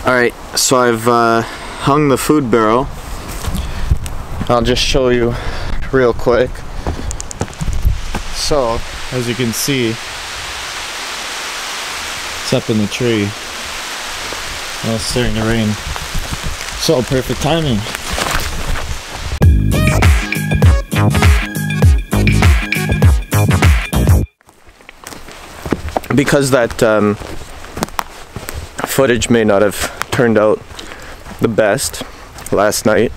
Alright, so I've hung the food barrel. I'll just show you real quick. So, as you can see, it's up in the tree. Now it's starting to rain. So, perfect timing. Because that footage may not have turned out the best last night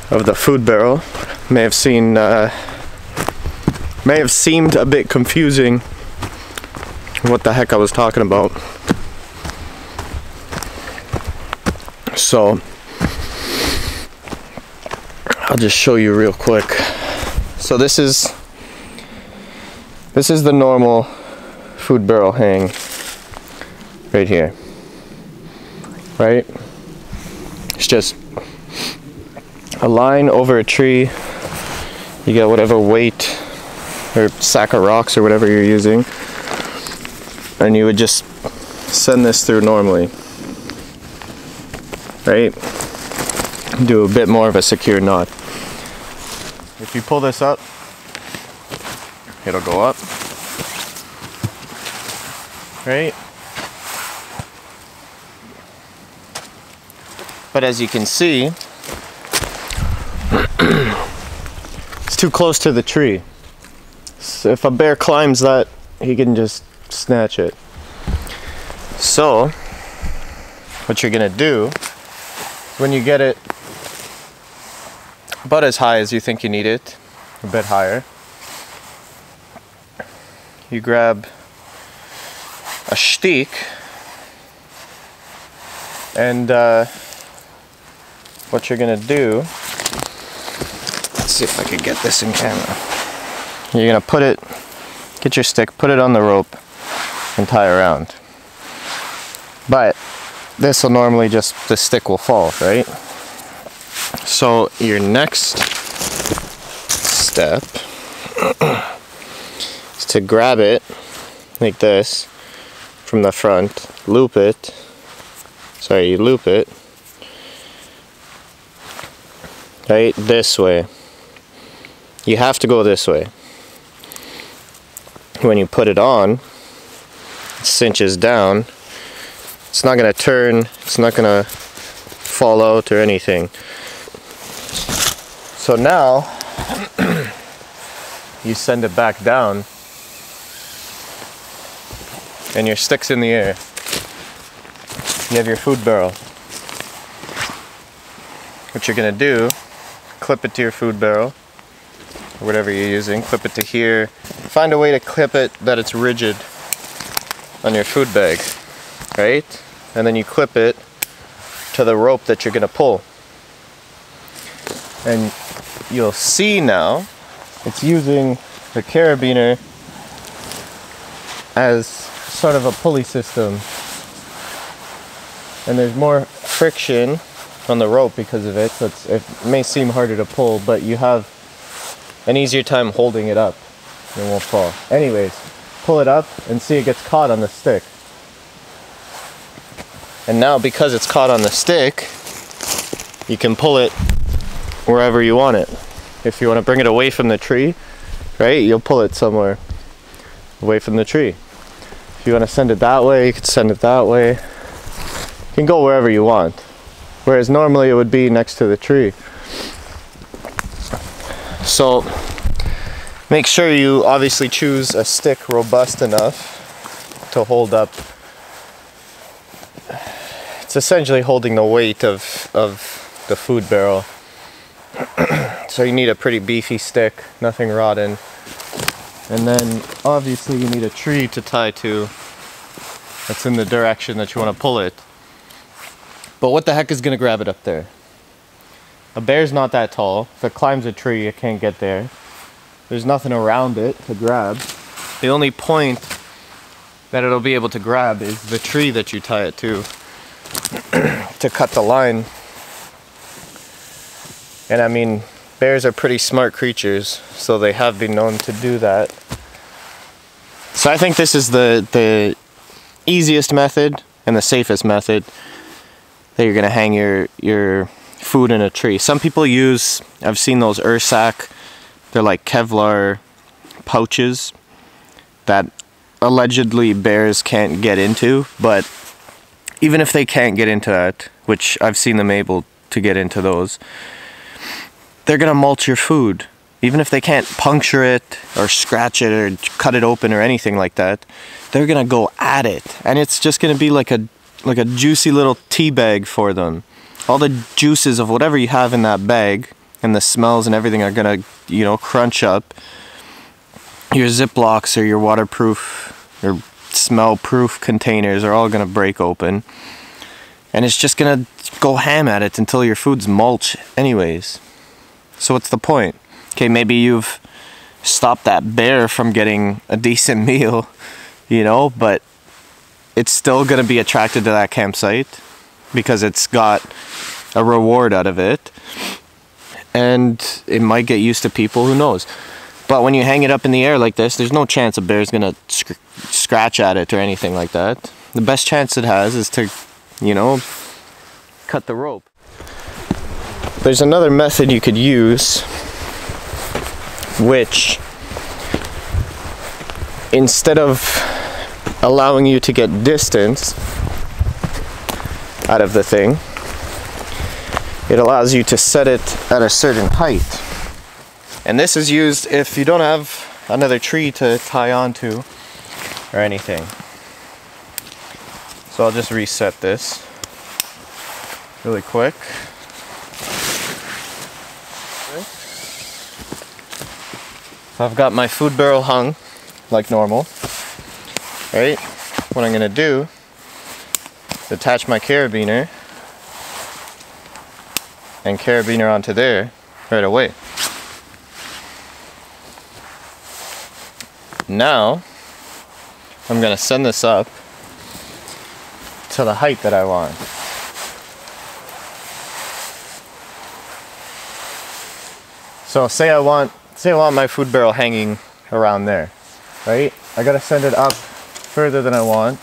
of the food barrel, may have seemed a bit confusing what the heck I was talking about. So I'll just show you real quick. So this is the normal food barrel hang right here, right? It's just a line over a tree. You get whatever weight or sack of rocks or whatever you're using, and you would just send this through normally, right? Do a bit more of a secure knot. If you pull this up, it'll go up, right? But as you can see, it's too close to the tree. So if a bear climbs that, he can just snatch it. So what you're gonna do, when you get it about as high as you think you need it, a bit higher, you grab a stick and what you're gonna do, let's see if I can get this in camera. You're gonna put it, get your stick, put it on the rope and tie around. But this will normally just, the stick will fall, right? So your next step is to grab it like this from the front, loop it, you loop it, right, this way. You have to go this way. When you put it on, it cinches down. It's not going to turn, it's not going to fall out or anything. So now, you send it back down, and your stick's in the air. You have your food barrel. What you're going to do, clip it to your food barrel, or whatever you're using, clip it to here. Find a way to clip it that it's rigid on your food bag, right? And then you clip it to the rope that you're gonna pull. And you'll see now, it's using the carabiner as sort of a pulley system. And there's more friction on the rope because of it, so it may seem harder to pull, but you have an easier time holding it up. It won't fall. Anyways, pull it up and see it gets caught on the stick. And now because it's caught on the stick, you can pull it wherever you want it. If you want to bring it away from the tree, right, you'll pull it somewhere away from the tree. If you want to send it that way, you can send it that way. You can go wherever you want. Whereas normally it would be next to the tree. So make sure you obviously choose a stick robust enough to hold up. It's essentially holding the weight of the food barrel. So you need a pretty beefy stick, nothing rotten. And then obviously you need a tree to tie to that's in the direction that you want to pull it. But what the heck is going to grab it up there? A bear's not that tall. If it climbs a tree, it can't get there. There's nothing around it to grab. The only point that it'll be able to grab is the tree that you tie it to cut the line. And I mean, bears are pretty smart creatures, so they have been known to do that. So I think this is the easiest method and the safest method. that you're gonna hang your food in a tree. Some people use, I've seen those Ursack, they're like Kevlar pouches that allegedly bears can't get into, but even if they can't get into that, which I've seen them able to get into those, they're gonna mulch your food. Even if they can't puncture it or scratch it or cut it open or anything like that, they're gonna go at it, and it's just gonna be like a juicy little tea bag for them. All the juices of whatever you have in that bag and the smells and everything are gonna, you know, crunch up. Your Ziplocs or your waterproof or smell-proof containers are all gonna break open, and it's just gonna go ham at it until your food's mulch anyways. So what's the point? Okay, maybe you've stopped that bear from getting a decent meal, you know, but it's still gonna be attracted to that campsite because it's got a reward out of it, and it might get used to people, who knows. But when you hang it up in the air like this, there's no chance a bear's gonna scratch at it or anything like that. The best chance it has is to, you know, cut the rope. There's another method you could use, which, instead of allowing you to get distance out of the thing, it allows you to set it at a certain height. And this is used if you don't have another tree to tie onto or anything. So I'll just reset this really quick. So I've got my food barrel hung like normal. Right? What I'm gonna do is attach my carabiner and carabiner onto there right away. Now I'm gonna send this up to the height that I want. So say I want my food barrel hanging around there, right? I gotta send it up further than I want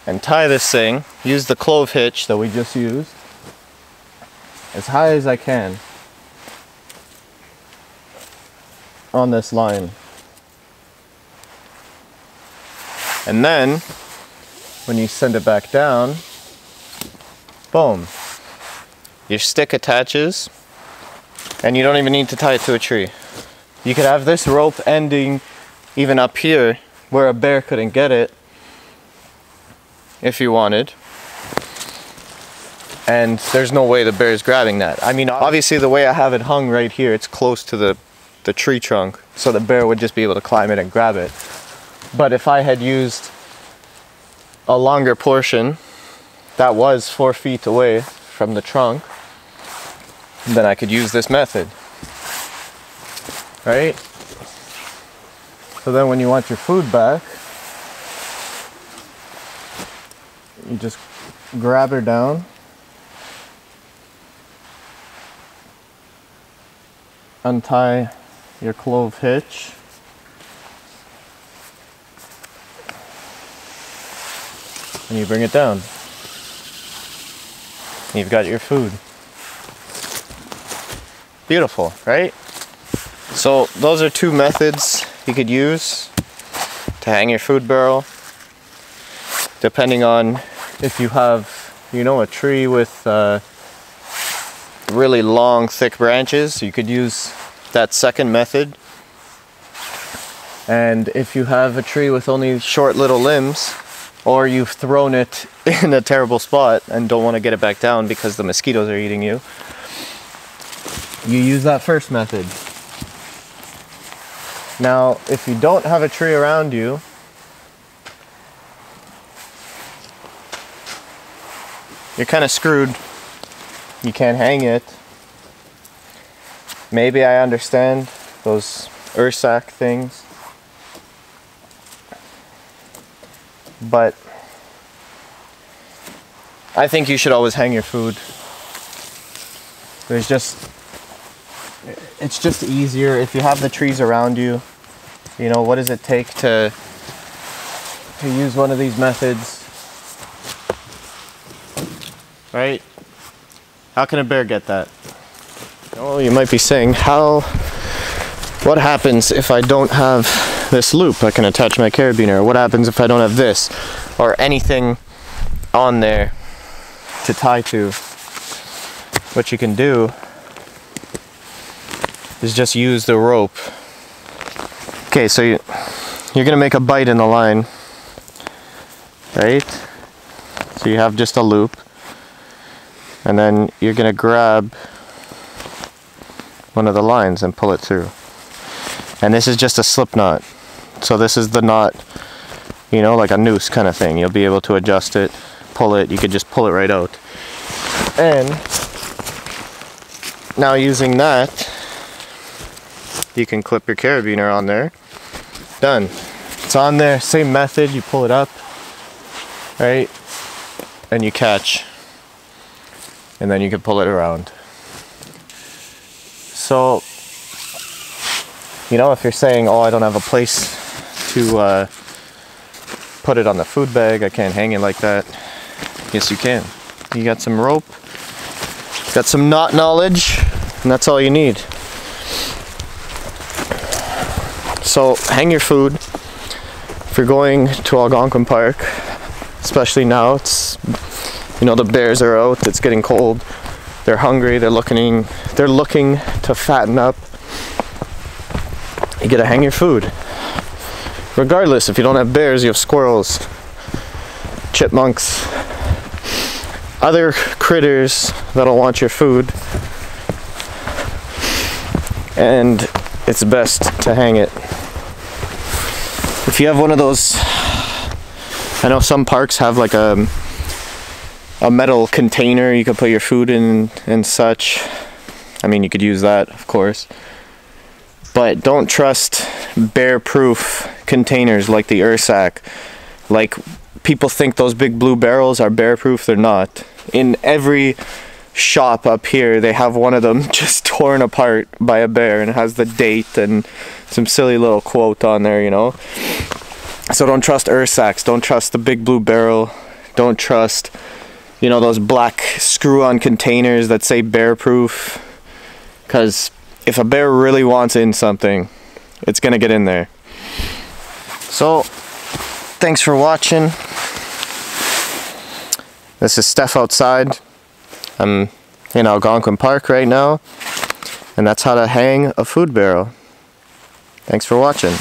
and tie this thing, use the clove hitch that we just used, as high as I can on this line. And then when you send it back down, boom, your stick attaches, and you don't even need to tie it to a tree. You could have this rope ending even up here where a bear couldn't get it if you wanted, and there's no way the bear is grabbing that. I mean, obviously the way I have it hung right here, it's close to the tree trunk, so the bear would just be able to climb it and grab it. But if I had used a longer portion that was 4 feet away from the trunk, then I could use this method, right? So then when you want your food back, you just grab her down, untie your clove hitch, and you bring it down. You've got your food. Beautiful, right? So those are two methods you could use to hang your food barrel, depending on if you have, you know, a tree with really long, thick branches. You could use that second method. And if you have a tree with only short little limbs, or you've thrown it in a terrible spot and don't want to get it back down because the mosquitoes are eating you, you use that first method. Now, if you don't have a tree around you, you're kind of screwed. You can't hang it. Maybe I understand those Ursack things, but I think you should always hang your food. It's just easier if you have the trees around you. You know, what does it take to use one of these methods? right? How can a bear get that? Oh, you might be saying, what happens if I don't have this loop I can attach my carabiner? Or what happens if I don't have this? Or anything on there to tie to? What you can do is just use the rope. Okay, so you're gonna make a bite in the line, right? So you have just a loop, and then you're gonna grab one of the lines and pull it through. And this is just a slip knot. So this is the knot, you know, like a noose kind of thing. You'll be able to adjust it, pull it, you could just pull it right out. And now using that, you can clip your carabiner on there. Done. It's on there, same method, you pull it up, right? And you catch. And then you can pull it around. So, you know, if you're saying, oh, I don't have a place to put it on the food bag, I can't hang it like that. Yes, you can. You got some rope, got some knot knowledge, and that's all you need. So hang your food. If you're going to Algonquin Park, especially now, it's, you know, the bears are out, it's getting cold, they're hungry, they're looking to fatten up. You gotta hang your food. Regardless, if you don't have bears, you have squirrels, chipmunks, other critters that'll want your food, and it's best to hang it. If you have one of those, I know some parks have like a metal container you can put your food in and such. I mean, you could use that, of course. But don't trust bear-proof containers like the Ursack. Like, people think those big blue barrels are bear-proof. They're not. In every shop up here, they have one of them just torn apart by a bear, and it has the date and some silly little quote on there, you know. So don't trust Ursacks. Don't trust the big blue barrel. Don't trust, you know, those black screw-on containers that say bear-proof. Because if a bear really wants in something, it's gonna get in there. So, thanks for watching. This is StefOutside. I'm in Algonquin Park right now, and that's how to hang a food barrel. Thanks for watching.